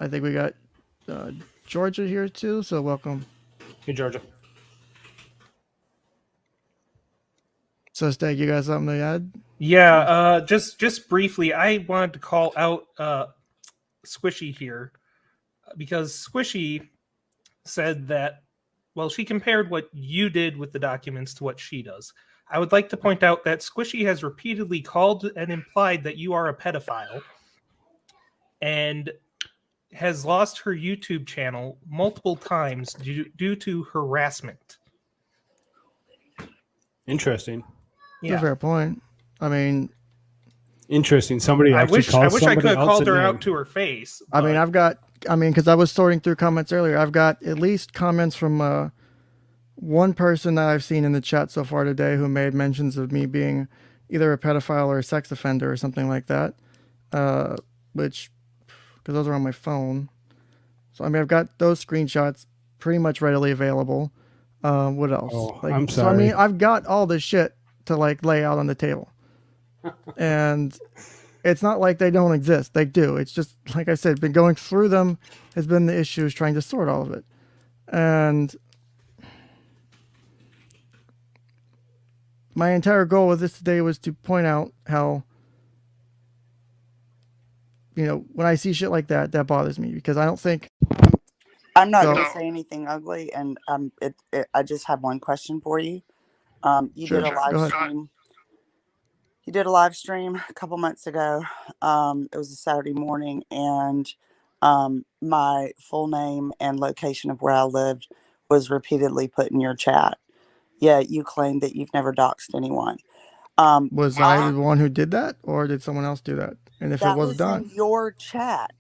I think we got uh, Georgia here too. So welcome. Hey, Georgia. So Stag, you got something to add? Yeah, just briefly, I wanted to call out Squishy here because Squishy said that, well, she compared what you did with the documents to what she does. I would like to point out that Squishy has repeatedly called and implied that you are a pedophile and has lost her YouTube channel multiple times due to harassment. Interesting. That's a fair point. I mean, Interesting. Somebody I actually wish calls I could somebody have else called a her name. out to her face. I mean, because I was sorting through comments earlier. I've got at least comments from one person that I've seen in the chat so far today who made mentions of me being either a pedophile or a sex offender or something like that. Which, because those are on my phone. So I mean, I've got those screenshots pretty much readily available. What else? Oh, Like, I'm so I mean, sorry. I've got all this shit to like lay out on the table, and it's not like they don't exist. They do. It's just like I said, been going through them has been the issue, is trying to sort all of it, and my entire goal with this today was to point out how, when I see shit like that, that bothers me because I don't think. I'm not going to say anything ugly, and I just have one question for you. You Sure, did a live go ahead. stream. You did a live stream a couple months ago. It was a Saturday morning, and my full name and location of where I lived was repeatedly put in your chat. Yeah, you claimed that you've never doxed anyone. Was I the one who did that, or did someone else do that? And if it That was was in done, your chat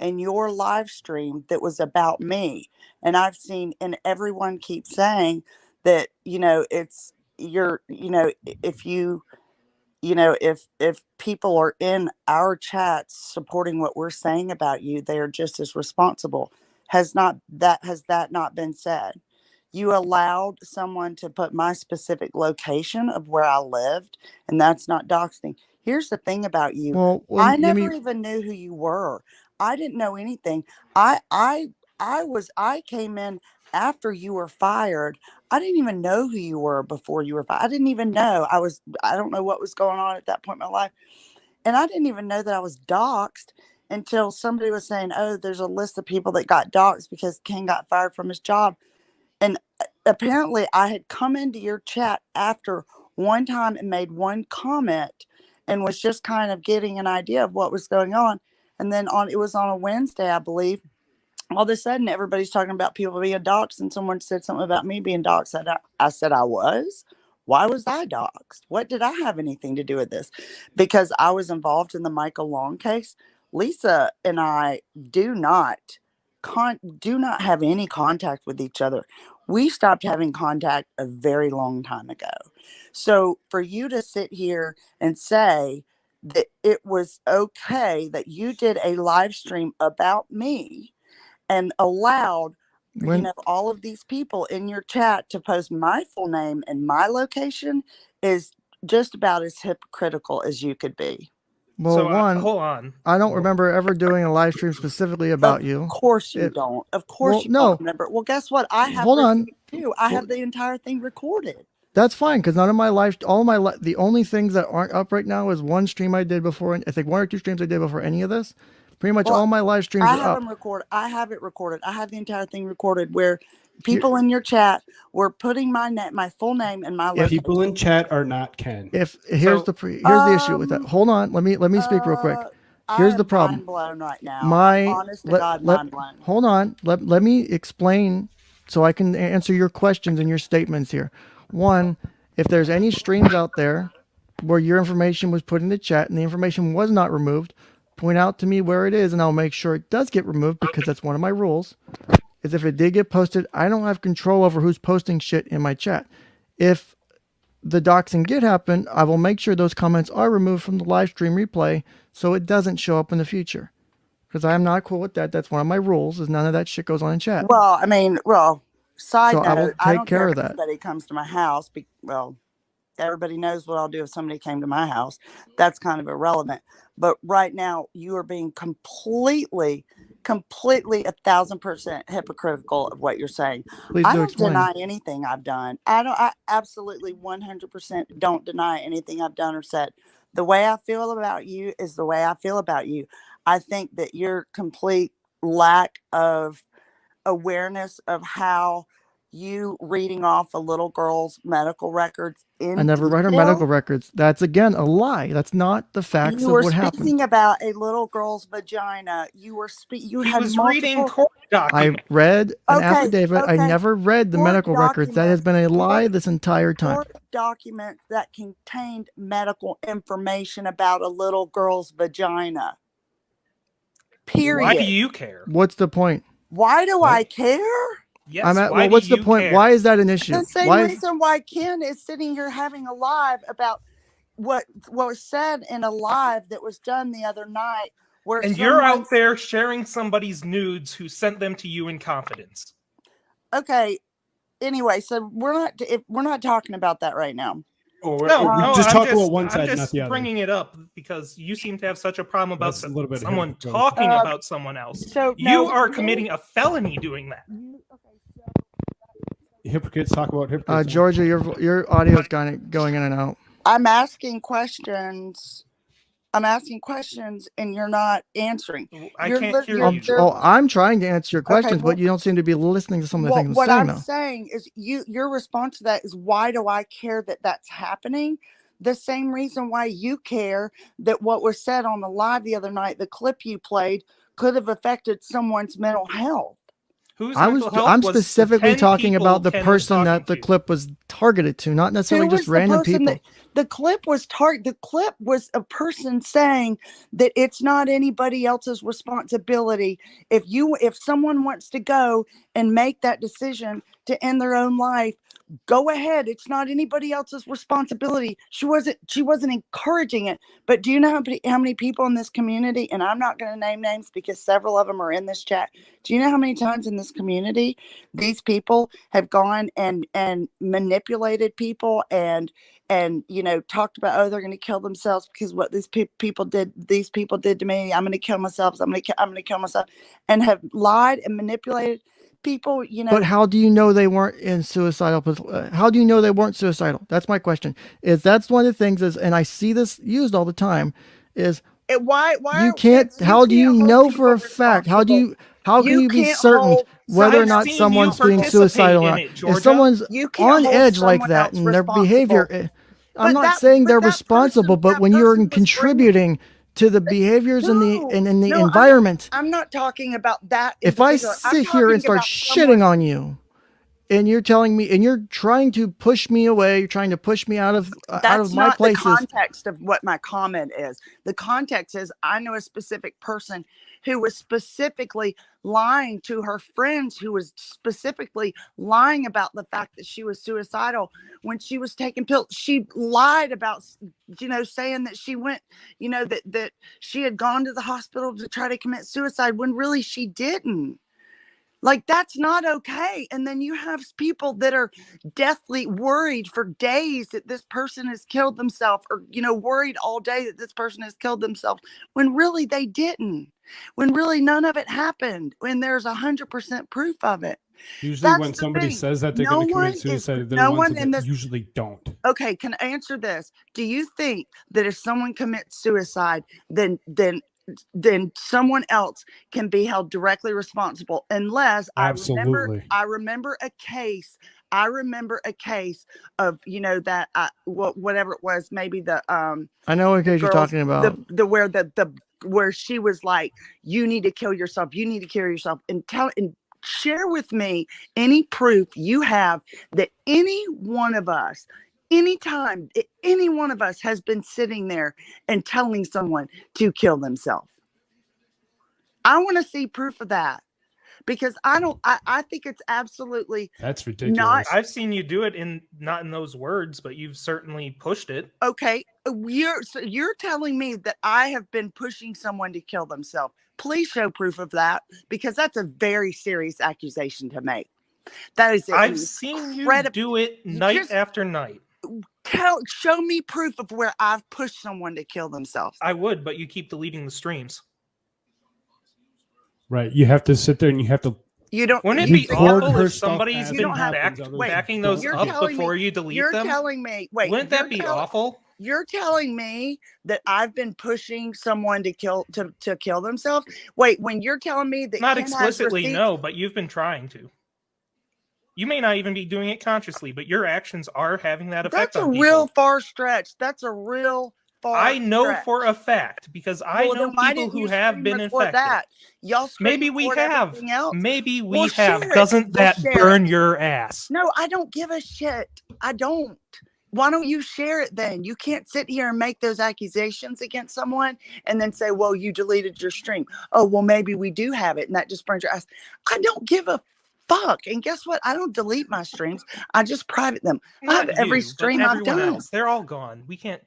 and your live stream that was about me. And I've seen, and everyone keeps saying that, it's your, if you, if people are in our chats supporting what we're saying about you, they are just as responsible. Has that not been said? You allowed someone to put my specific location of where I lived, and that's not doxing. Here's the thing about you. well, I give me. never even knew who you were. I didn't know anything. I came in after you were fired. I didn't even know who you were before you were fired. I didn't even know. I don't know what was going on at that point in my life. And I didn't even know that I was doxxed until somebody was saying, "Oh, there's a list of people that got doxxed because King got fired from his job." And apparently I had come into your chat after one time and made one comment and was just kind of getting an idea of what was going on. And then it was on a Wednesday, I believe. All of a sudden, everybody's talking about people being doxxed, and someone said something about me being doxxed. I said I was. Why was I doxxed? What did I have anything to do with this? Because I was involved in the Michael Long case. Lisa and I do not have any contact with each other. We stopped having contact a very long time ago. So for you to sit here and say that it was okay that you did a live stream about me and allowed all of these people in your chat to post my full name and my location is just about as hypocritical as you could be. Well, So hold on. I don't remember ever doing a live stream specifically about you. Of course you don't. Of course you don't remember. Well, guess what? I have too. I have the entire thing recorded. That's fine, because none of my the only things that aren't up right now is one stream I did before. I think one or two streams I did before any of this. Pretty much all my live streams are up. I have it recorded. I have the entire thing recorded where people in your chat were putting my full name and my location. People in chat are not Ken. Here's the issue with that. Hold on, let me speak real quick. Here's the problem. Mind blown right now. Honest to God, mind blown. Hold on. Let me explain so I can answer your questions and your statements here. One, if there's any streams out there where your information was put in the chat and the information was not removed, point out to me where it is and I'll make sure it does get removed, because that's one of my rules. Is if it did get posted, I don't have control over who's posting shit in my chat. If the doxing did happen, I will make sure those comments are removed from the live stream replay so it doesn't show up in the future. Because I'm not cool with that. That's one of my rules, is none of that shit goes on in chat. Well, I mean, side note, I don't care if anybody comes to my house. Everybody knows what I'll do if somebody came to my house. That's kind of irrelevant. But right now, you are being completely completely 1,000% hypocritical of what you're saying. Please I do don't explain. deny anything I've done. I absolutely 100% don't deny anything I've done or said. The way I feel about you is the way I feel about you. I think that your complete lack of awareness of how you reading off a little girl's medical records I in never read her medical detail. records. That's again a lie. That's not the facts You of were what happened. speaking about a little girl's vagina. You He had was reading multiple. court I documents. read an Okay, affidavit. I okay. never read the Court medical records. That has been a lie this entire time. Court documents that contained medical information about a little girl's vagina. Period. Why do you care? What's the point? Why do I care? Yes. I'm at, why well, what's do the you point? care? Why is that an issue? The same Why is, reason why Ken is sitting here having a live about what was said in a live that was done the other night, where And you're out someone's- there sharing somebody's nudes who sent them to you in confidence. Okay. Anyway, so we're not talking about that right now. No, just I'm talk just, about one side, I'm not just the other. bringing it up because you seem to have such a problem about That's a little bit someone hypocritical. talking about someone else. So You no, are committing a felony doing that. Hypocrites talk about hypocrites. Georgia, your audio is going in and out. I'm asking questions. And you're not answering. I You're can't lit- hear you're- you. you're- I'm trying to answer your questions, well, but you don't seem to be listening to some of the things I'm what saying, I'm though. saying is your response to that is, why do I care that that's happening? The same reason why you care that what was said on the live the other night, the clip you played, could have affected someone's mental health. Whose mental health I'm was specifically the 10 talking people about the Ken was person that talking the to? clip was targeted to, not necessarily Who just was the random person people. the clip was a person saying that it's not anybody else's responsibility. If someone wants to go and make that decision to end their own life, go ahead. It's not anybody else's responsibility. She wasn't encouraging it. But do you know how many people in this community, and I'm not going to name names because several of them are in this chat. Do you know how many times in this community these people have gone and manipulated people and talked about, oh, they're going to kill themselves because what these people did to me. I'm going to kill myself. I'm going to kill myself, and have lied and manipulated people. But how do you know they weren't in suicidal? How do you know they weren't suicidal? That's my question. That's one of the things and I see this used all the time. Why you can't? How do you know for a fact? How can you be can't certain hold whether or I've not seen you someone's being participate suicidal or in not? it, Georgia. If someone's You can't on hold edge like someone that else and their responsible. behavior, I'm But not saying they're that responsible, but when you're person was contributing to the behaviors in the No, environment, I'm not talking about that. if I particular. I'm sit here and talking start about shitting on you, and you're telling me, and you're trying to push me away, you're trying to push me out of That's my not places. the context of what my comment is. The context is, I know a specific person who was specifically lying to her friends, who was specifically lying about the fact that she was suicidal when she was taking pills. She lied about, saying that she went, that she had gone to the hospital to try to commit suicide when really she didn't. Like, that's not okay. And then you have people that are deathly worried for days that this person has killed themselves, or, worried all day that this person has killed themselves when really they didn't, when really none of it happened, when there's 100% proof of it. Usually That's when the somebody thing. says that they're No going to one commit is- suicide, they're no the ones one in that this- usually don't. Okay, can I answer this? Do you think that if someone commits suicide, then someone else can be held directly responsible, unless Absolutely. I remember a case of that whatever it was, maybe the I know what case you're girls, talking about. where she was like, you need to kill yourself, and share with me any proof you have that any one of us, anytime any one of us has been sitting there and telling someone to kill themselves. I want to see proof of that, because I think it's absolutely That's ridiculous. I've seen you do it not in those words, but you've certainly pushed it. okay. You're telling me that I have been pushing someone to kill themselves. Please show proof of that, because that's a very serious accusation to make. That is, I've seen you do it night after night. Show me proof of where I've pushed someone to kill themselves. I would, but you keep deleting the streams. Right. You have to sit there and you have to. You don't. Wouldn't it you be record awful her if stuff somebody's as been it happens, others backing don't. those You're up telling before me- you delete You're them? telling me. Wait. Wouldn't that be awful? You're telling me that I've been pushing someone to kill themselves. Wait, when you're telling me that Not Ken has explicitly, receipts- no, but you've been trying to. You may not even be doing it consciously, but your actions are having that effect That's a on people. real far stretch. That's a real far. I know stretch. for a fact because I Well, know then why people didn't who you have screen been record infected. that? Y'all screen Maybe we record have. everything else? Maybe we Well, have. share it. Doesn't Well, that share burn it. your ass? No, I don't give a shit. I don't. Why don't you share it then? You can't sit here and make those accusations against someone and then say, well, you deleted your stream. Oh, well, maybe we do have it and that just burns your ass. I don't give a fuck. And guess what? I don't delete my streams. I just private them. I have Not every you, but stream I've everyone done. else. They're all gone. We can't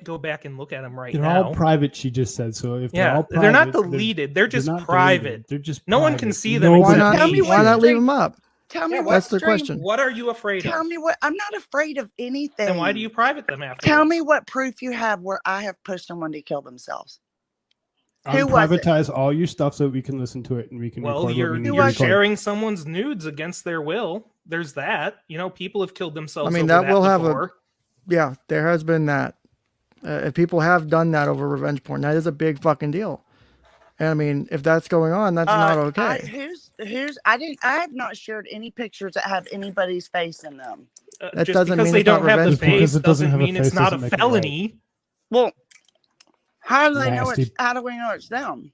go back and look at them right They're now. all private. She just said so. If they're Yeah, all private, they're not deleted. They're just not private. deleted. They're just No one private. can see them Nobody- except Tell me me. Why what not leave stream- them up? Tell me Yeah, what That's the stream- question. What are you afraid Tell of? me what. I'm not afraid of anything. Then why do you private them afterwards? Tell me what proof you have where I have pushed someone to kill themselves. Who was it? Unprivatize all your stuff so we can listen to it and we can Well, record what you're we need Who to you're was it? record. sharing someone's nudes against their will. There's that. You know, people have killed themselves. I mean, over that will have before. Yeah, there has been that. If people have done that over revenge porn, that is a big fucking deal. And I mean, if that's going on, that's not okay. I have not shared any pictures that have anybody's face in them. That Just doesn't because mean they it's not don't have the revenge porn. face Because it doesn't doesn't have a mean it's face not a doesn't make it right. felony. Well, how do they know Nasty. it's? How do we know it's them?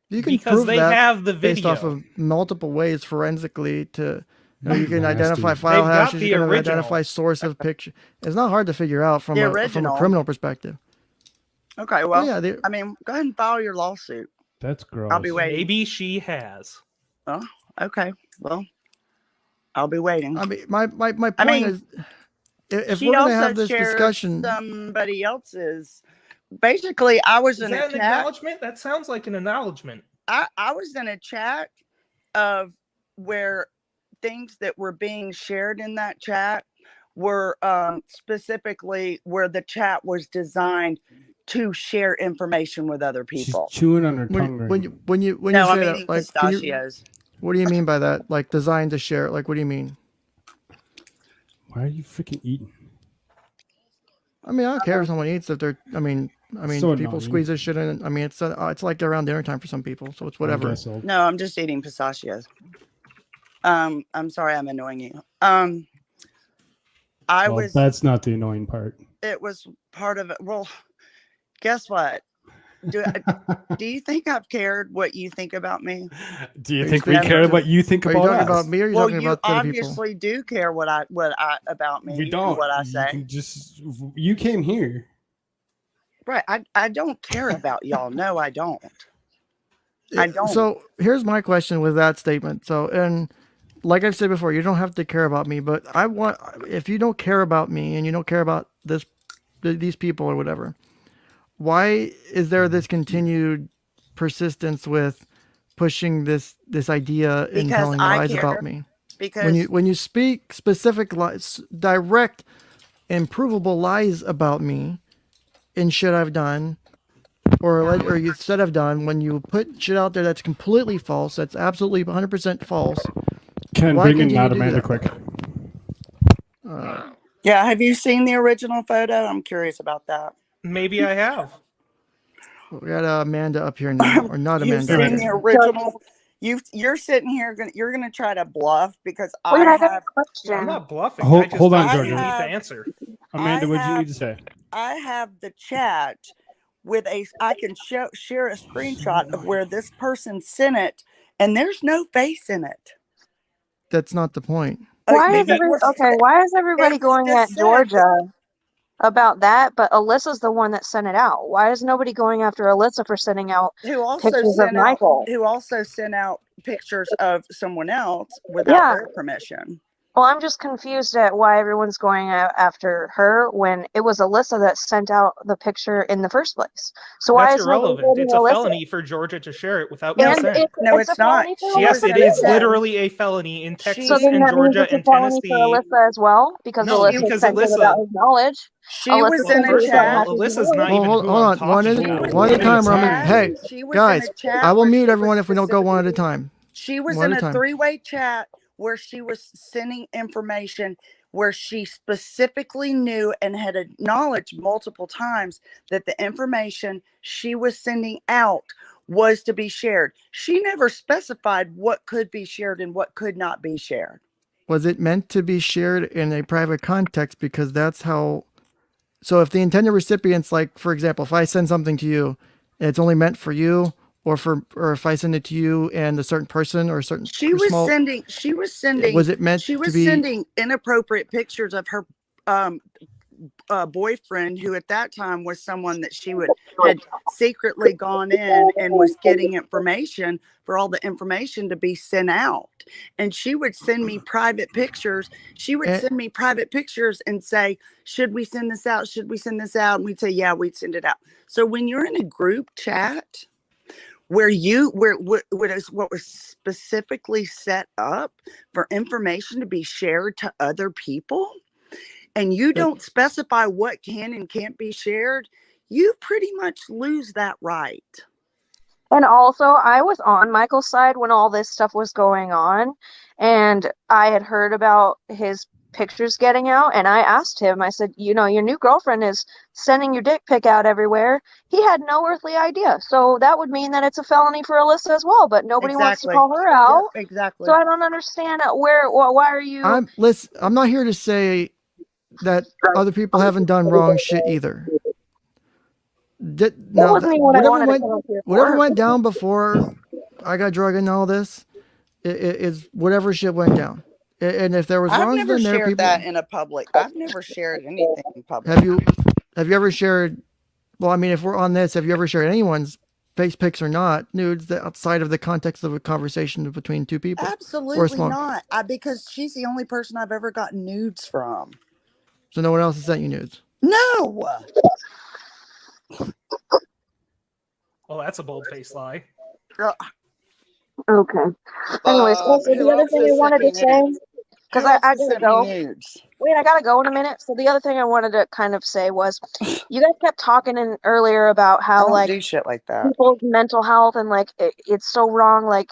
You can Because prove they that have the based video. off of multiple ways forensically to you can Nasty. identify file They've got hashes, the you can original. identify source of picture. It's not hard to figure out from The a original. criminal perspective. Okay, well, yeah, they- I mean, go ahead and file your lawsuit. That's gross. I'll be waiting. Maybe she has. Oh, okay. Well, I'll be waiting. I mean, my point mean, is, if she we're going also to have this shared discussion, somebody else's. Basically, I was Is in a that an chat. acknowledgement? That sounds like an acknowledgement. I was in a chat of where things that were being shared in that chat were specifically where the chat was designed to share information with other people. She's chewing on her tongue. when you No, say I'm that, eating like, can you, pistachios. what do you mean by that? Like designed to share? Like, what do you mean? Why are you freaking eating? I mean, I don't care if someone eats if they're. I mean, So people annoying. squeeze this shit in. I mean, it's like around dinner time for some people, so it's I whatever. guess so. No, I'm just eating pistachios. I'm sorry I'm annoying you. Well, that's not the annoying part. It was part of it. Well, guess what? Do you think I've cared what you think about me? Do you Are think you we speaking care to- what you think Are you about talking us? about me or are you Well, talking you about the other people? obviously do care what I about me. You and don't. what I You say. can just. You came here. Right. I don't care about y'all. No, I don't. I don't. So here's my question with that statement. So, and like I've said before, you don't have to care about me, but if you don't care about me and you don't care about these people or whatever, why is there this continued persistence with pushing this idea and Because telling I lies care. about me? Because When you speak specific lies, direct and provable lies about me in shit I've done, or you said I've done, when you put shit out there that's completely false, that's absolutely 100% false. Ken, Why bring in continue Not to do Amanda that? quick. yeah, have you seen the original photo? I'm curious about that. Maybe I have. We got Amanda up here now, or not You've Amanda. seen the original. You're sitting here. You're gonna try to bluff because Wait, I got a have. question. I'm not bluffing. Hold on, I Georgia. need to have- answer. Amanda, I what do you have- need to say? I have the chat with I can share a screenshot of where this person sent it, and there's no face in it. That's not the point. Why maybe- why is everybody It was going just at said- Georgia about that? But Alyssa's the one that sent it out. Why is nobody going after Alyssa for sending out Who also pictures of sent out? Michael? Who also sent out pictures of someone else without Yeah. their permission? Well, I'm just confused at why everyone's going after her when it was Alyssa that sent out the picture in the first place. So why That's is nobody irrelevant. holding It's a Alyssa? felony for Georgia to share it without No, And consent. no, it's it's a not. felony for She Yes, was Alyssa it to is do that. literally a felony in She- So Texas then and that means Georgia it's a and felony for Tennessee. Alyssa as well, because No, Alyssa because sent it Alyssa- without his knowledge. She Alyssa was sent in it a without chat. Well, Matthew's Alyssa's not knowledge. even Hold who on, I'm one talking at She about. was one at a in time, a Roman. chat. Hey, She was guys, in a chat I will where mute she everyone was if we don't go one at a time. She was One in at a a time. three-way chat where she was sending information where she specifically knew and had acknowledged multiple times that the information she was sending out was to be shared. She never specified what could be shared and what could not be shared. Was it meant to be shared in a private context? Because that's how. So if the intended recipients, like for example, if I send something to you, and it's only meant for you, or if I send it to you and a certain person or a certain She was small, sending was it meant she to was be? sending inappropriate pictures of her boyfriend, who at that time was someone that she had secretly gone in and was getting information for all the information to be sent out. And she would send me private pictures. She would And, send me private pictures and say, should we send this out? Should we send this out? And we'd say, yeah, we'd send it out. So when you're in a group chat where what was specifically set up for information to be shared to other people, and you don't specify what can and can't be shared, you pretty much lose that right. And also, I was on Michael's side when all this stuff was going on, and I had heard about his pictures getting out, and I asked him, I said, you know, your new girlfriend is sending your dick pic out everywhere. He had no earthly idea. So that would mean that it's a felony for Alyssa as well, but nobody wants to Exactly. call her Yep, out. exactly. So I don't understand why are you I'm not here to say that other people haven't done wrong shit either. That Now, wasn't even what I wanted to come up here whatever for. went down before I got drug into all this, is whatever shit went down. And if there was I've wrongs, never then there are shared people. that in a public. I've never shared anything in public. Have you ever shared? Well, I mean, if we're on this, have you ever shared anyone's face pics or not nudes that outside of the context of a conversation between two people? Absolutely small- not. Because she's the only person I've ever gotten nudes from. So no one else has sent you nudes. No. Well, that's a bold-faced lie. Okay. Anyways, also Who the other else thing I has wanted to sent me say, nudes? because Who I else has gotta sent go. me nudes? Wait, I gotta go in a minute. So the other thing I wanted to kind of say was, you guys kept talking in earlier about I how don't like do shit like that. people's mental health and like it's so wrong. Like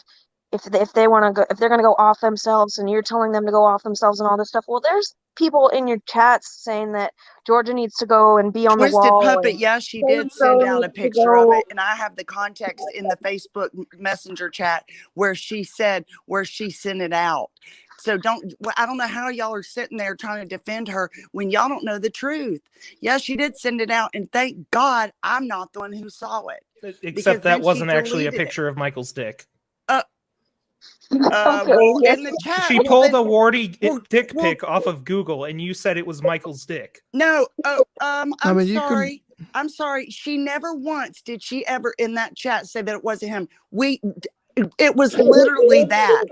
if they want to go, if they're gonna go off themselves, and you're telling them to go off themselves and all this stuff. Well, there's people in your chats saying that Georgia needs to go and be on the Twisted wall. Puppet, And yeah, she so did and send so out a needs to picture of go. it, and I have the context in the Facebook Messenger chat where she sent it out. So I don't know how y'all are sitting there trying to defend her when y'all don't know the truth. Yeah, she did send it out, and thank God I'm not the one who saw it. Except then that she wasn't actually a deleted it. picture of Michael's dick. Okay, Well, yes. in the chat, She well, pulled then- a warty well, dick well- pic off of Google, and you said it was Michael's dick. No, I'm mean, you sorry. I'm sorry. She never once did she ever in that chat say that it wasn't him. It was literally that.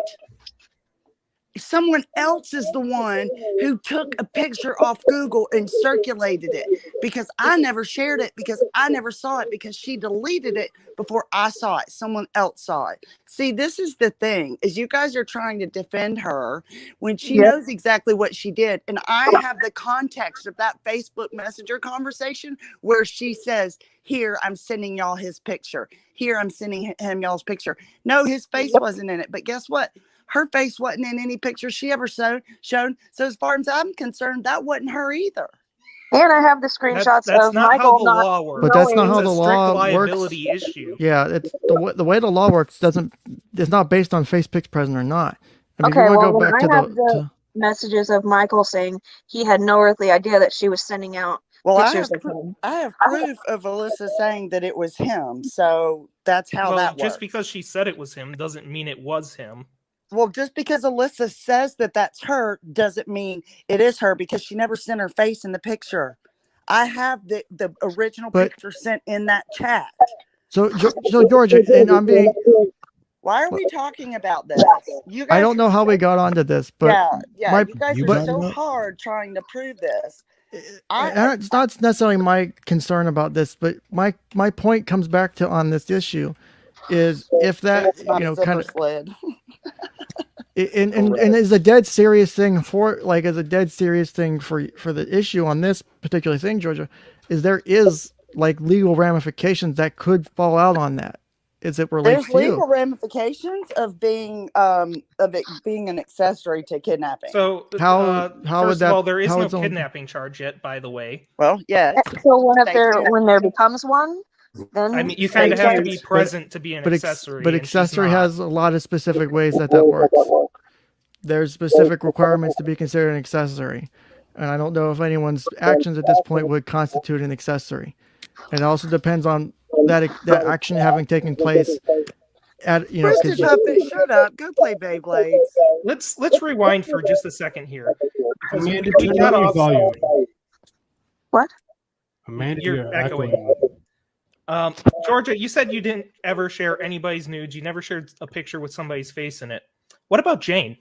Someone else is the one who took a picture off Google and circulated it, because I never shared it, because I never saw it, because she deleted it before I saw it. Someone else saw it. See, this is the thing, is you guys are trying to defend her when she knows exactly what she did. And I have the context of that Facebook Messenger conversation where she says, here, I'm sending y'all his picture. Here, I'm sending him y'all's picture. No, his face wasn't in it. But guess what? Her face wasn't in any picture she ever shown. So as far as I'm concerned, that wasn't her either. And I have the screenshots That's of not Michael how the not law works. But that's not knowing. how It's the a strict law liability works. issue. Yeah, it's the way the law works it's not based on face pics present or not. I mean, if Okay, you want well, to go then back I to have the messages of Michael saying he had no earthly idea that she was sending out Well, pictures of him. I have proof of Alyssa saying that it was him. So that's how Well, that works. just because she said it was him doesn't mean it was him. Well, just because Alyssa says that that's her doesn't mean it is her, because she never sent her face in the picture. I have the original But- picture sent in that chat. So Georgia, and I'm being Why are we talking about this? You guys I don't know are how we so- got onto this, but yeah. You guys You are brought so it up. hard trying to prove this. it's not necessarily my concern about this, but my point comes back to on this issue is if that It's not a kind zipper of slid. and is a dead serious thing for like as a dead serious thing for the issue on this particular thing, Georgia, is there is like legal ramifications that could fall out on that as it relates There's to you. legal ramifications of it being an accessory to kidnapping. So, How would first that- of all, there is how no it's only- kidnapping charge yet, by the way. Well, yeah. So Thank you. when there becomes one, then I mean, you kind of Thank have to you. be present to be an accessory. But and she's accessory not. has a lot of specific ways that works. There's specific requirements to be considered an accessory, and I don't know if anyone's actions at this point would constitute an accessory. And it also depends on that action having taken place at Twisted Puppet, shut up. Go play Beyblades. Let's rewind for just a second here. Because Amanda, we turn got down your off. volume. What? Amanda, You're you're echoing. echoing. Georgia, you said you didn't ever share anybody's nudes. You never shared a picture with somebody's face in it. What about Jane?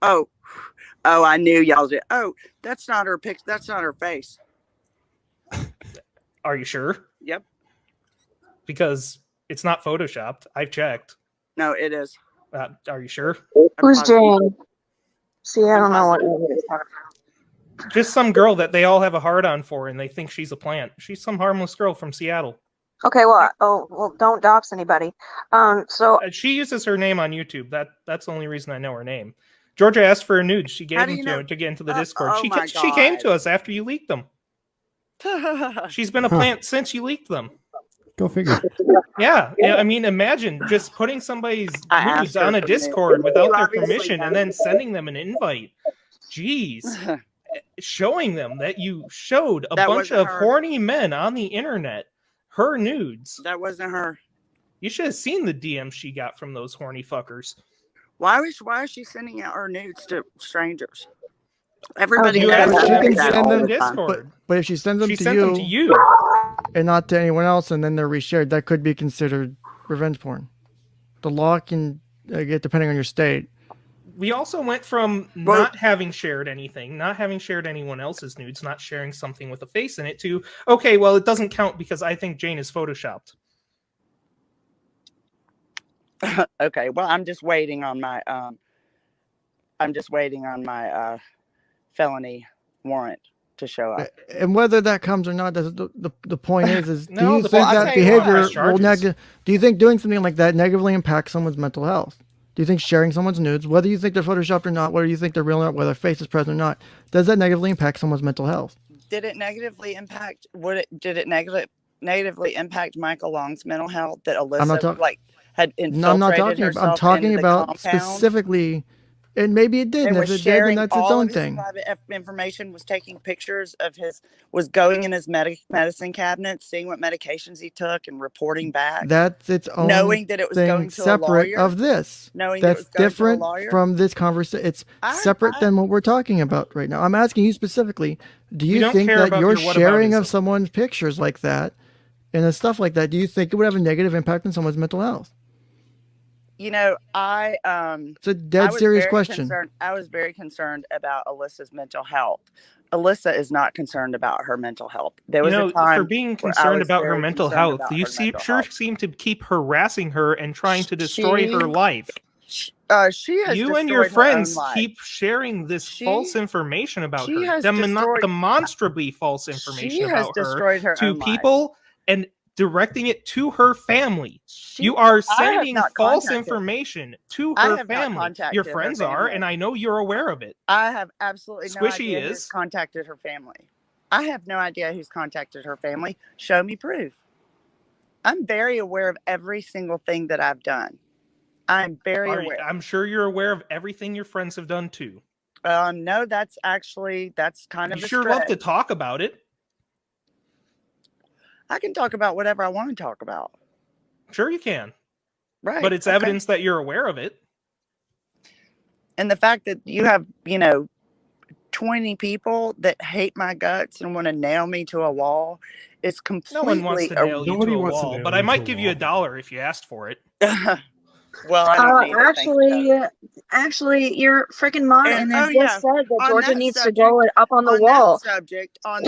Oh, I knew y'all did. Oh, that's not her pic. That's not her face. Are you sure? Yep. Because it's not photoshopped. I've checked. No, it is. Are you sure? I'm Who's positive. Jane? See, I I'm don't know what positive. you're talking about. Just some girl that they all have a hard on for, and they think she's a plant. She's some harmless girl from Seattle. Okay, well, don't dox anybody. So She uses her name on YouTube. That's the only reason I know her name. Georgia asked for a nude. She gave How do them you to know? her to get into the Oh, Discord. oh she my she came God. to us after you leaked them. She's been a plant since you leaked them. Go figure. Yeah, I mean, imagine just putting somebody's I asked nudes her on a for nudes. Discord without You their obviously permission know. and then sending them an invite. Jeez. Showing them that you showed a That bunch wasn't of her. horny men on the internet her nudes. That wasn't her. You should have seen the DMs she got from those horny fuckers. Why is she sending out her nudes to strangers? Everybody You You asked asked for her them to to send send all them the to time. Discord. But if she sends them She to sent you, them to you. and not to anyone else, and then they're reshared, that could be considered revenge porn. The law can get depending on your state. We also went from Well- not having shared anything, not having shared anyone else's nudes, not sharing something with a face in it, to, okay, well, it doesn't count because I think Jane is photoshopped. Okay, well, I'm just waiting on my felony warrant to show up. And whether that comes or not, the point is No, do you the think point- I'll that tell you what, behavior press charges. do you think doing something like that negatively impacts someone's mental health? Do you think sharing someone's nudes, whether you think they're photoshopped or not, whether you think they're real or not, whether their face is present or not, does that negatively impact someone's mental health? Did it negatively impact? Did it negatively impact Michael Long's mental health that not Alyssa talk- had infiltrated No, I'm not talking about. herself I'm talking into the about compound specifically, and maybe it did. and And was if it did, sharing then that's its all own of his thing. private information, was taking pictures of was going in his medicine cabinet, seeing what medications he took, and reporting back. That's its own knowing that it was thing, going to a separate lawyer, of this. knowing that it That's was going different to a lawyer. from this conversation. It's separate than what we're talking about right now. I'm asking you specifically, do We you don't think care that about your your sharing of whataboutism. someone's pictures like that and the stuff like that, do you think it would have a negative impact on someone's mental health? You know, It's a dead I was serious very question. concerned- I was very concerned about Alyssa's mental health. Alyssa is not concerned about her mental health. There was a time For being where I concerned was about her very mental concerned health, about you her mental sure health. seem to keep harassing her and trying to destroy She- her life. She has You and your destroyed her own friends life. keep sharing this She- false information about she her, has destroyed- demonstrably false information She has about her destroyed her to own life. people and directing it to her family. She- You are I have sending not false contacted- information to I her have not family. contacted Your her friends are, family. and I know you're aware of it. I have absolutely no Squishy idea who's is. contacted her family. I have no idea who's contacted her family. Show me proof. I'm very aware of every single thing that I've done. I'm very aware. I'm sure you're aware of everything your friends have done too. No, that's kind of You a sure love to stretch. talk about it. I can talk about whatever I want to talk about. Sure you can. Right. But it's okay. evidence that you're aware of it. And the fact that you have, 20 people that hate my guts and want to nail me to a wall It's No one wants completely. to nail you Nobody to a wants to wall, nail but you I to might a give you wall. $1 if you asked for it. Well, I don't need it. Thanks, though. Actually, you're freaking mod, And and oh it yeah, just said that on Georgia that needs to subject, go up on the on wall. that subject, No,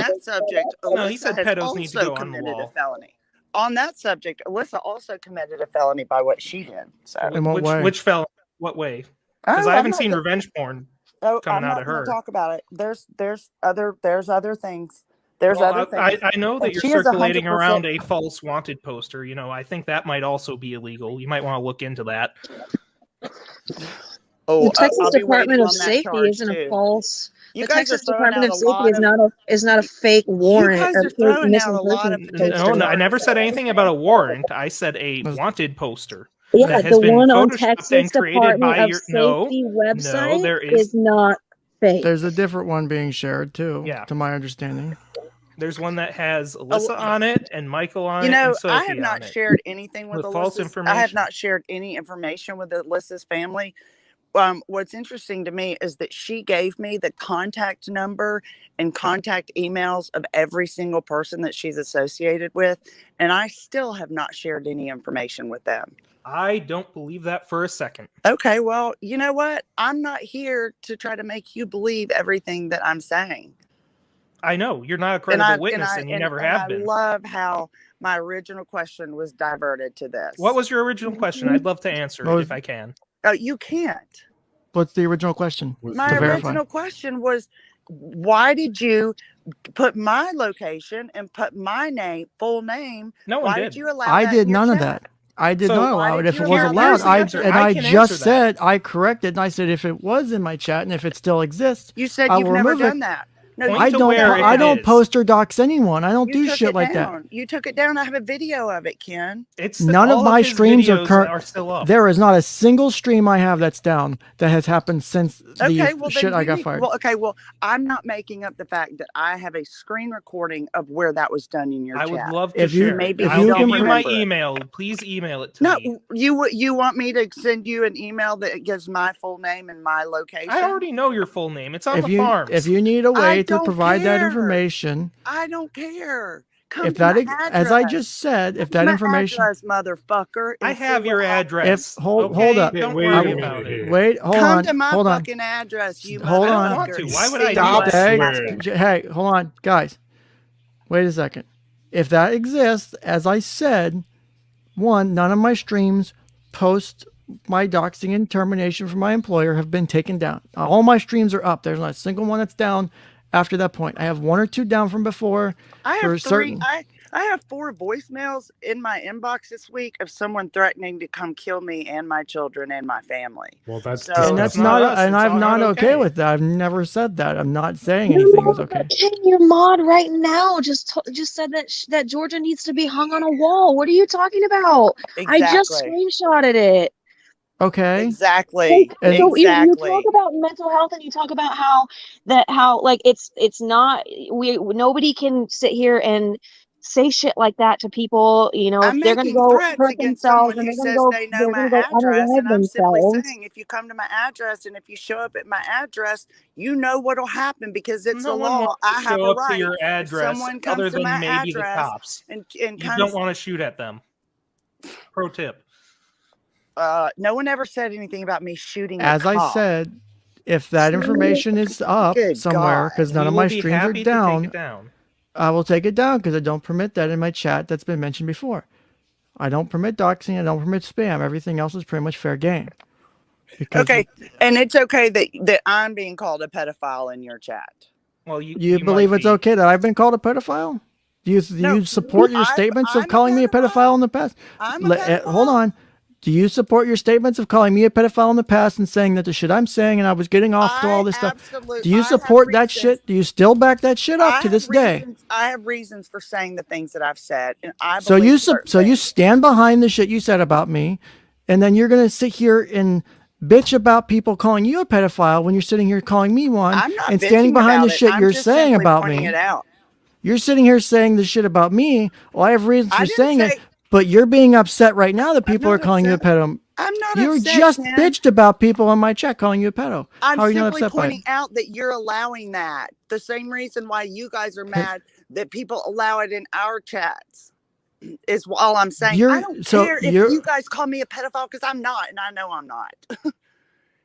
he Alyssa said has pedos need to also go on the committed a wall. felony. On that subject, Alyssa also committed a felony by what she did. So, In what way? Which fell? What way? Because I haven't seen revenge porn coming I'm out not of going her. to talk about it. There's other things. There's Well, other things. I know that And you're she is circulating 100%. around a false wanted poster. You know, I think that might also be illegal. You might want to look into that. Oh, The Texas I'll be Department waiting of on that Safety charge isn't a too. false. You The guys Texas are throwing Department out of a Safety lot of. is not a fake You warrant guys or are fake throwing out a missing lot person of No, poster. no, I never said anything about a warrant. I said a Was- wanted poster Yeah, that the has been one on photoshopped Texas and created by Department of your. No, Safety no, website there is not fake. There's a different one being shared too, Yeah. to my understanding. There's one that has Alyssa on it and Michael on You it know, and I Sophie have on not it. shared anything with With false Alyssa's. I have information. not shared any information with Alyssa's family. What's interesting to me is that she gave me the contact number and contact emails of every single person that she's associated with, and I still have not shared any information with them. I don't believe that for a second. Okay, well, you know what? I'm not here to try to make you believe everything that I'm saying. I know you're not a credible witness, and you never have I been. love how my original question was diverted to this. What was your original question? I'd love to answer What it was- if I can. You can't. What's the original question? My To verify. original question was, why did you put my location and put my full name? No one Why did. did you allow I that did in your none of chat? that. I did So not why allow it did if you it was allow allowed. Here's the answer. And I I can just answer that. said I corrected and I said if it was in my chat and if it still exists, You said I you've will never remove it. done that. No, Point I to don't. where if I it don't is. post or dox anyone. I don't you do took shit it like down. that. You took it down. I have a video of it, Ken. It's None of all my his streams are videos current. are still up. There is not a single stream I have that's down that has happened since Okay, the well shit then I you got need, fired. well, I'm not making up the fact that I have a screen recording of where that was done in your I chat. would love to If you- share. maybe it. if I'll you give can you my remember it. email. Please email it to No, me. you want me to send you an email that gives my full name and my location? I already know your full name. It's on if the you farms. if you need a I way to don't provide that care. information, I don't care. Come if to that my as I address. just said, if Come that to my information, address, motherfucker. I and see have your what happens. address. If- hold okay? up. Don't Wait worry a about minute it. here. wait, hold Come on, to my hold on. fucking address, you Hold motherfucker. on. I don't want to. and Why would see I Stop do what that? swearing. Hey, hold on, guys. Wait a second. If that exists, as I said, one, none of my streams post my doxing and termination from my employer have been taken down. All my streams are up. There's not a single one that's down after that point. I have one or two down from before. I for have certain. I have 4 voicemails in my inbox this week of someone threatening to come kill me and my children and my family. Well, that's So- And disgusting. that's not not, us. and It's I'm all not not okay okay. with that. I've never said that. I'm not saying anything is okay. Ken, your mod right now just said that that Georgia needs to be hung on a wall. What are you talking about? Exactly. I just screenshotted it. Okay. Exactly. And- So you Exactly. talk about mental health and you talk about how like it's not nobody can sit here and say shit like that to people, you know, if I'm they're gonna making go threats hurt against themselves someone and who they're gonna says go they know my unalive address, and I'm simply themselves. saying, if you come to my address and if you show up at my address, you know what'll happen because it's No a one law. wants to I have show a up to right. your If address someone other comes to than my maybe the address cops. and You comes, don't want to shoot at them. Pro tip. no one ever said anything about me shooting. As a I cop. said, if that information is up Good somewhere, God. because none We of will my be streams are happy to take down, it down. I will take it down because I don't permit that in my chat that's been mentioned before. I don't permit doxing. I don't permit spam. Everything else is pretty much fair game. Because Okay, and it's okay that I'm being called a pedophile in your chat. Well, you believe might it's be. okay that I've been called a pedophile? Do you support your statements I'm of calling me a pedophile in the past? I'm a pedophile. Hold on. Do you support your statements of calling me a pedophile in the past and saying that the shit I'm saying and I was getting off to all this stuff? Do you support that shit? Do you still back that shit up to this day? I have reasons for saying the things that I've said, and I So believe you certain so you things. stand behind the shit you said about me, and then you're gonna sit here and bitch about people calling you a pedophile when you're sitting here calling me one, I'm not and standing bitching behind the about it. shit I'm you're just saying simply about pointing me. it out. You're sitting here saying the shit about me. Well, I have reasons I for didn't saying it, say- but you're being upset right now that people not are calling you a upset. pedo. I'm not You upset. just Ken. bitched about people on my chat calling you a pedo. I'm How are you not simply upset by it? pointing out that you're allowing that. The same reason why you guys are mad that people allow it in our chats. Is all I'm saying. You're- I don't so care if you're- you guys call me a pedophile because I'm not, and I know I'm not.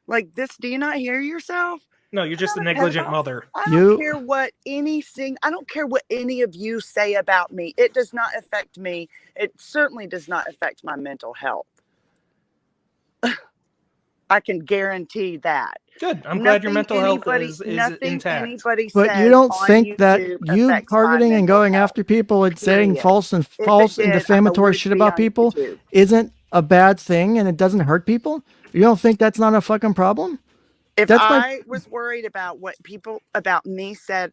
Like this, do you not hear yourself? No, you're just a not a negligent pedophile. mother. I You- don't care what I don't care what any of you say about me. It does not affect me. It certainly does not affect my mental health. I can guarantee that. Good. I'm glad your mental health Anybody- is nothing intact. anybody But says you don't on think that YouTube you affects my targeting and mental going health. after people and saying Period. false and If it false and did, I defamatory would shit be about on people YouTube. isn't a bad thing and it doesn't hurt people? You don't think that's not a fucking problem? If That's my- I was worried about what people about me said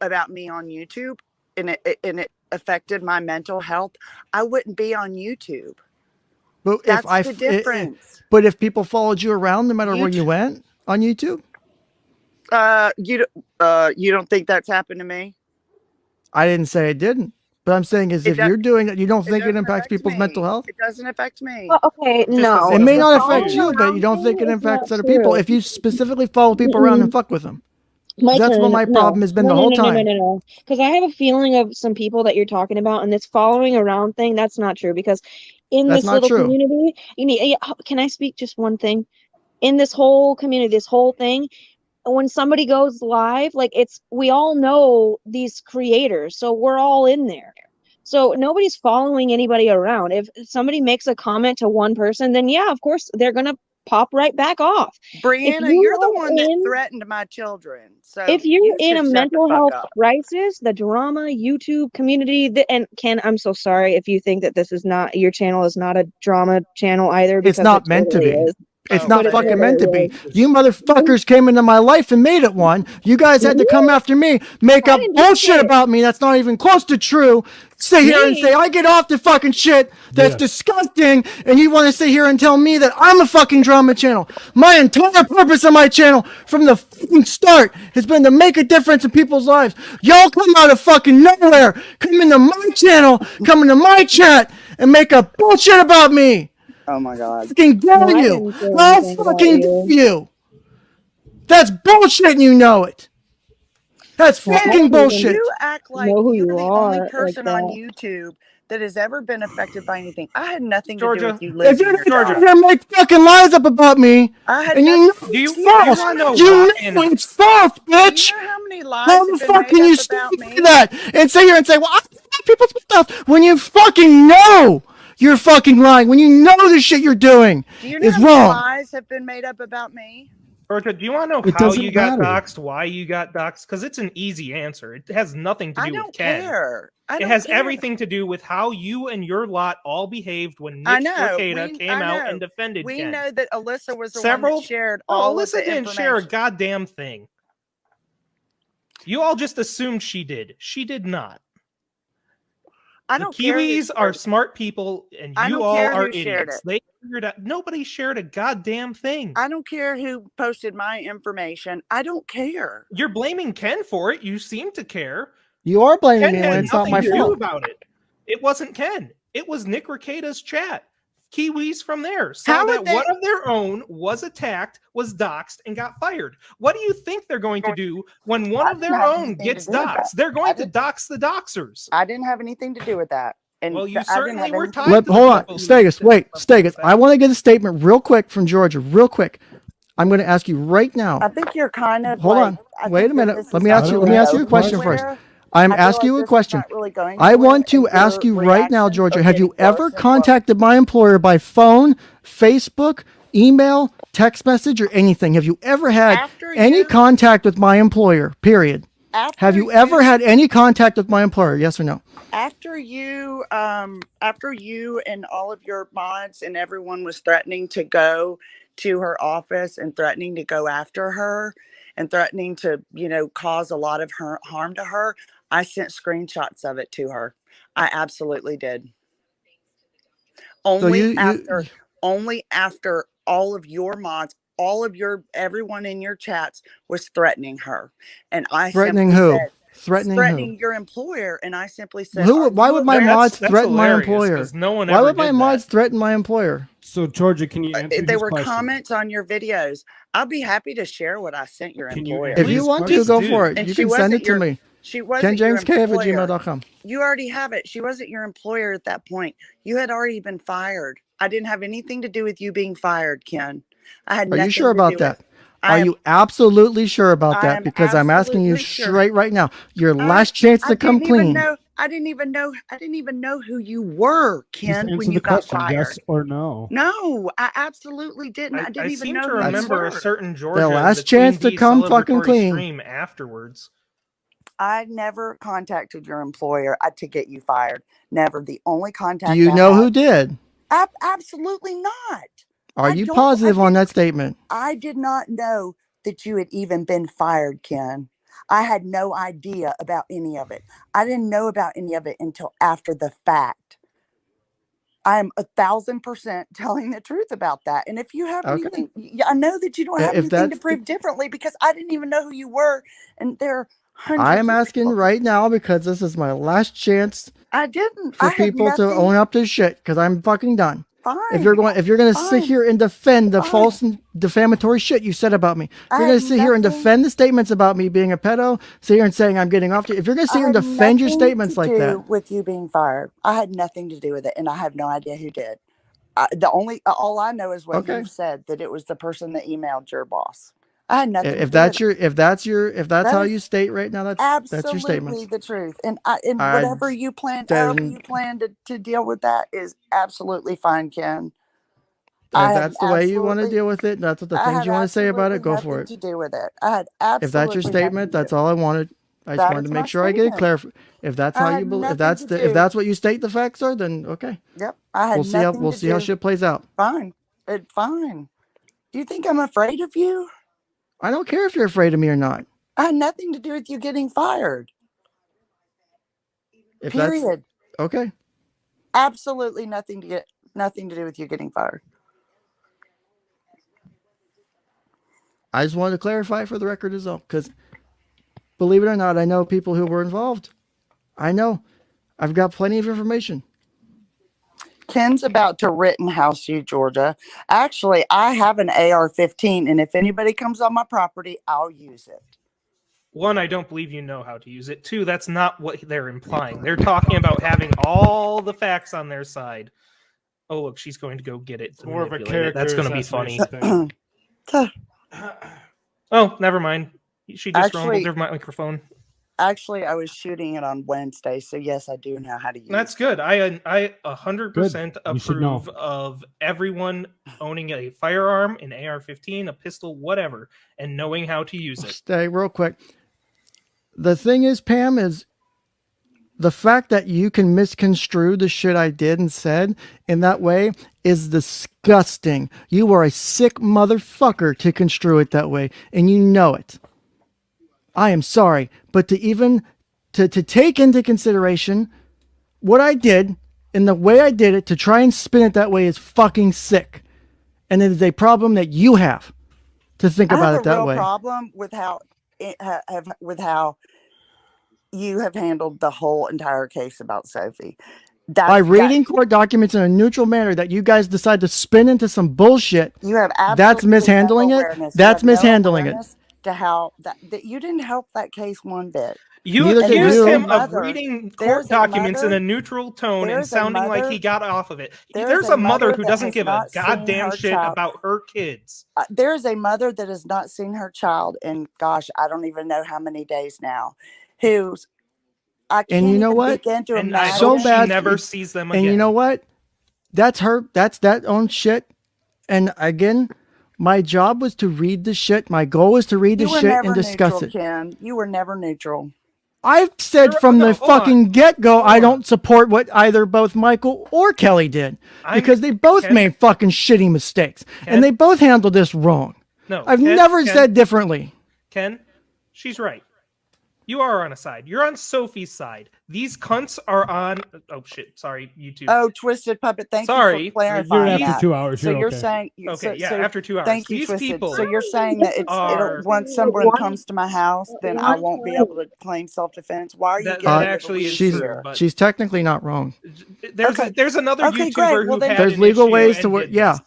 about me on YouTube and it affected my mental health, I wouldn't be on YouTube. But That's if I the difference. but if people followed you around no matter where you YouTube- went on YouTube, You don't think that's happened to me? I didn't say it didn't. But I'm saying is It if does- you're doing it, you don't think it doesn't impacts affect people's me. mental health? It doesn't affect me. Well, okay, Just no. as It may the not following affect you, but you don't think it around impacts thing other is people not if you specifically follow people around and fuck with them. My That's what turn. my No. problem has been No, the no, whole no, time. No. Because I have a feeling of some people that you're talking about, and this following around thing, that's not true. Because in That's this not little true. community, can I speak just one thing? In this whole community, this whole thing, when somebody goes live, like we all know these creators, so we're all in there. So nobody's following anybody around. If somebody makes a comment to one person, then yeah, of course they're gonna pop right back off. Brianna, you you're the are one that in- threatened my children. So If you're you in should a shut the mental fuck health up. crisis, the drama YouTube community, and Ken, I'm so sorry if you think that this is not your channel is not a drama channel either. Because It's not it meant to totally be. is. It's Oh, not But it fucking meant to totally be. is. You motherfuckers came into my life and made it one. You guys had to come after me, make I up didn't do bullshit shit. about me that's not even close to true. Sit here and Me? say I get off the fucking shit that's Yeah. disgusting, and you want to sit here and tell me that I'm a fucking drama channel. My entire purpose of my channel from the fucking start has been to make a difference in people's lives. Y'all come out of fucking nowhere, come into my channel, come into my chat, and make up bullshit about me. Oh my god. Fucking dare No, I you! didn't say How anything about fucking you. dare you! That's bullshit and you know it! That's Well, I fucking don't even bullshit! You act like know who you're you the are only like person on that. YouTube that has ever been affected by anything. I had nothing to do Georgia, with you If losing you're your Georgia. job. gonna make fucking lies up about me, I had and you know nothing. Do you- it's do you false, wanna know you why know and- it's false, Do you bitch! know how many lies How the have been fuck made can you up stand about for me? that and sit here and say, well, I think people's stuff when you fucking know you're fucking lying, when you know the shit you're doing Do you know is how many wrong? lies have been made up about me? Georgia, do you want to know It how doesn't you got matter. doxxed, why you got doxxed? Because it's an easy answer. It has nothing to I do don't with Ken. care. I It don't has care. everything to do with how you and your lot all behaved when I Nick know. Stracata came I out know. and defended We Ken. know that Alyssa was the one Several- that shared No, all of Alyssa the didn't share a information. goddamn thing. You all just assumed she did. She did not. I The don't care. who Kiwis are shared it. smart people, and I you don't all care are who shared idiots. it. They figured out nobody shared a goddamn thing. I don't care who posted my information. I don't care. You're blaming Ken for it. You seem to care. You are blaming Ken me when had it's not nothing my to do fault. about it. It wasn't Ken. It was Nick Ricada's chat. Kiwis from there saw How would that they- one of their own was attacked, was doxxed, and got fired. What do you think they're going to do when one I of didn't their have own anything to gets do with that. doxxed? They're I going to didn't- dox the doxers. I didn't have anything to do with that. And Well, you I didn't certainly have were anything- tied to the Hold on, people who Stegus, did wait, stuff like Stegus. that. I want to get a statement real quick from Georgia, real quick. I'm going to ask you right now. I think you're kind of Hold like, on. I Wait think a that minute. this Let is me not ask you. I Let don't me know. ask you a question anywhere. first. I'm I feel asking you like a this is question. not really going I anywhere, want to and ask your you right now, reactions Georgia. are Have you getting ever worse and worse. contacted my employer by phone, Facebook, email, text message, or anything? Have you ever had After any you- contact with my employer? Period. Have you ever had any contact with my employer? Yes or no? after you and all of your mods and everyone was threatening to go to her office and threatening to go after her and threatening to, cause a lot of harm to her, I sent screenshots of it to her. I absolutely did. Only after all of your mods, everyone in your chats was threatening her. And I Threatening simply who? said, Threatening your employer. And I simply said, who? "Are Why you would my aware-" mods That's threaten my hilarious, employer? 'cause no one Why ever would my did mods that. threaten my employer? So, Georgia, can you answer There his were question? comments on your videos. I'll be happy to share what I sent your Can you employer. answer If you his want to, Please go do. for it. And You she can send wasn't it to your- me. She wasn't your employer. KenJamesKF@gmail.com. You already have it. She wasn't your employer at that point. You had already been fired. I didn't have anything to do with you being fired, Ken. I had Are nothing you sure to about do that? with. Are you absolutely sure about I that? am Because I'm asking you absolutely sure. straight right now. Your last chance to come clean. I didn't even know who you were, Just Ken, answer when you the got question, fired. yes or no. No, I absolutely didn't. I didn't I even seem know to who you remember were. a certain Georgia. The last Queen chance to Bee come fucking celebratory clean. stream afterwards. I never contacted your employer to get you fired. Never. The only contact Do you I know had, who did? Absolutely not. Are you positive on that statement? I did not know that you had even been fired, Ken. I had no idea about any of it. I didn't know about any of it until after the fact. I'm 1,000% telling the truth about that. And if you have anything, I know that you don't have anything to prove differently because I didn't even know who you were. And there are hundreds. I am asking right now because this is my last chance. I didn't. For people to own up to shit because I'm fucking done. Fine. If you're going to sit here and defend the false and defamatory shit you said about me, if you're going to sit here and defend the statements about me being a pedo, sit here and saying I'm getting off to, if you're going to sit here and defend your statements like that, with you being fired, I had nothing to do with it, and I have no idea who did. All I know is what you've said, that it was the person that emailed your boss. I had nothing. If that's how you state right now, that's your statement. Absolutely the truth, and whatever you plan, however you plan to deal with that is absolutely fine, Ken. If that's the way you want to deal with it, that's what the things you want to say about it, go for it. To do with it, I had absolutely. If that's your statement, that's all I wanted. I just wanted to make sure I get it clarified. If that's how you believe, if that's what you state the facts are, then okay. Yep, I had we'll see how shit plays out. Fine, fine. Do you think I'm afraid of you? I don't care if you're afraid of me or not. I had nothing to do with you getting fired. Period. Okay. Absolutely nothing to do with you getting fired. I just wanted to clarify for the record as well, because believe it or not, I know people who were involved. I know. I've got plenty of information. Ken's about to Rittenhouse you, Georgia. Actually, I have an AR-15, and if anybody comes on my property, I'll use it. One, I don't believe you know how to use it. Two, that's not what they're implying. They're talking about having all the facts on their side. Oh, look, she's going to go get it. More of a character. That's going to be funny. So, oh, never mind. She just rumbled their microphone. Actually, I was shooting it on Wednesday, so yes, I do know how to use it. That's good. I 100% approve of everyone owning a firearm, an AR-15, a pistol, whatever, and knowing how to use it. Stay real quick. The thing is, Pam, is the fact that you can misconstrue the shit I did and said in that way is disgusting. You are a sick motherfucker to construe it that way, and you know it. I am sorry, but to take into consideration what I did and the way I did it, to try and spin it that way is fucking sick. And it is a problem that you have to think about it that way. I have a real problem with how you have handled the whole entire case about Sophie. By reading court documents in a neutral manner that you guys decide to spin into some bullshit. You have that's mishandling it. That's mishandling it. To how that you didn't help that case one bit. You accused him of reading court documents in a neutral tone and sounding like he got off of it. There's a mother who doesn't give a goddamn shit about her kids. There's a mother that has not seen her child in, gosh, I don't even know how many days now. Who's I can't and you know what? And I hope she never sees them again. And you know what? That's her. That's that own shit. And again, my job was to read the shit. My goal was to read the shit and discuss it. Ken. You were never neutral. I've said from the fucking get-go, I don't support what either both Michael or Kelly did because they both made fucking shitty mistakes and they both handled this wrong. No, I've never said differently. Ken, she's right. You are on a side. You're on Sophie's side. These cunts are on. Oh shit! Sorry, YouTube. Oh, Twisted Puppet. Thank you for clarifying you're after 2 hours. So you're saying after 2 hours. Thank you, Twisted. So you're saying that once someone comes to my house, then I won't be able to claim self-defense. Why are you getting actually she's technically not wrong. There's another YouTuber who had there's legal ways to work. Yeah,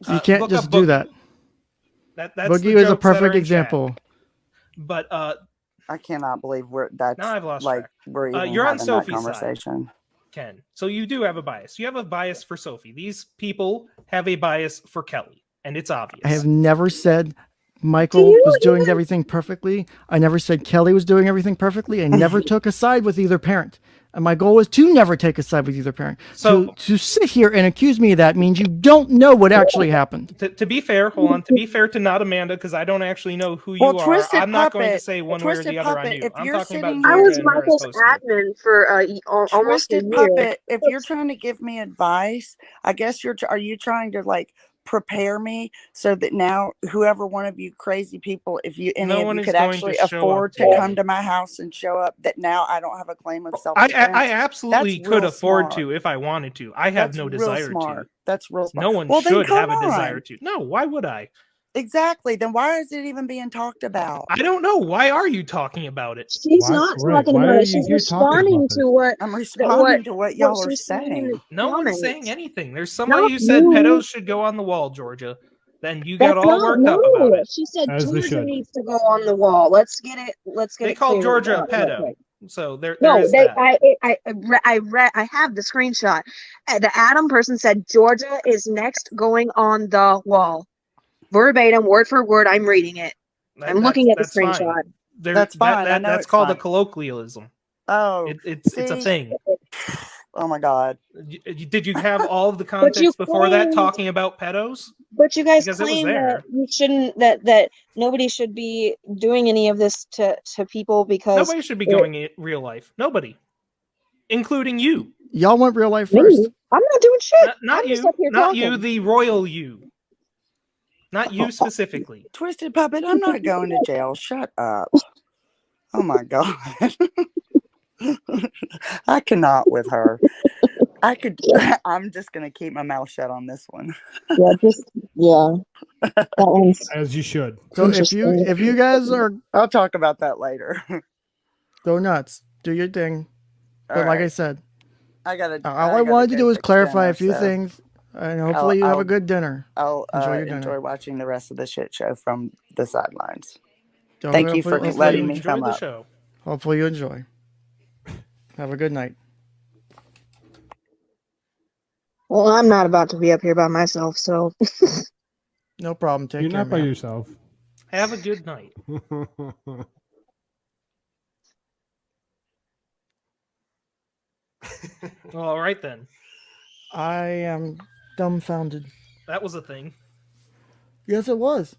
you can't just do that. That's Boogie is a perfect example. But I cannot believe Now I've lost track. we're even You're on having that Sophie's side. conversation. Ken. So you do have a bias. You have a bias for Sophie. These people have a bias for Kelly, and it's obvious. I have never said Michael was doing everything perfectly. I never said Kelly was doing everything perfectly. I never took a side with either parent. And my goal was to never take a side with either parent. So to sit here and accuse me of that means you don't know what actually happened. To be fair, hold on. To be fair to not Amanda, because I don't actually know who you are. Twisted I'm not going to Puppet, say one way or Twisted the other on Puppet, you. if I'm you're talking about sitting I here- Georgia was and her as Michael's supposed to be. admin for almost a Twisted year. Puppet, if you're trying to give me advice, I guess are you trying to like prepare me so that now whoever one of you crazy people, if you any No of one you is could going actually to show afford up, to Jamie. come to my house and show up, that now I don't have a claim of I self-defense. absolutely That's could real afford smart. to if I wanted to. I have That's no real desire smart. to. That's real smart. No one Well, then should come have a desire on. to. No, why would I? Exactly. Then why is it even being talked about? I don't know. Why are you talking about it? She's Why- not right, talking why about are it. you She's here talking responding about to this? what I'm responding to what y'all are she's saying in the saying. No one's comments. saying anything. There's somebody Not who said you. pedos should go on the wall, Georgia. Then you got That's all not worked up about no. it. She said As they Georgia should. needs to go on the wall. Let's get They it called cleared Georgia a up real pedo. quick. So there No, is they. that. I have the screenshot. The Adam person said Georgia is next going on the wall. Verbatim, word for word. I'm reading it. I'm looking at the That's fine. screenshot. That's fine. I know That's it's called a fine. colloquialism. Oh, It's a see? thing. Oh my God. Did you have all of the But you context before that claimed- talking about pedos? But you guys Because it was claim there. that you shouldn't that nobody should be doing any of this to people because Nobody should be going in real life. Nobody, including you. Y'all want real life Me? first. I'm not doing shit. Not I'm just you. up here Not talking. you. The royal you. Not you specifically. Twisted Puppet, I'm not going to jail. Shut up. Oh my God. I cannot with her. I'm just going to keep my mouth shut on this one. That one's As you should. So if you guys are I'll talk about that later. go nuts, do your thing. But like I said, I gotta. all I wanted to do was clarify a few things, and hopefully you have a good dinner. I'll Enjoy your dinner. enjoy watching the rest of the shit show from the sidelines. So Thank you for hopefully- letting me Enjoy come the up. show. Hopefully you enjoy. Have a good night. well, I'm not about to be up here by myself, so No problem. Take You're care, not by man. yourself. Have a good night. All right then. I am dumbfounded. That was a thing. Yes, it was.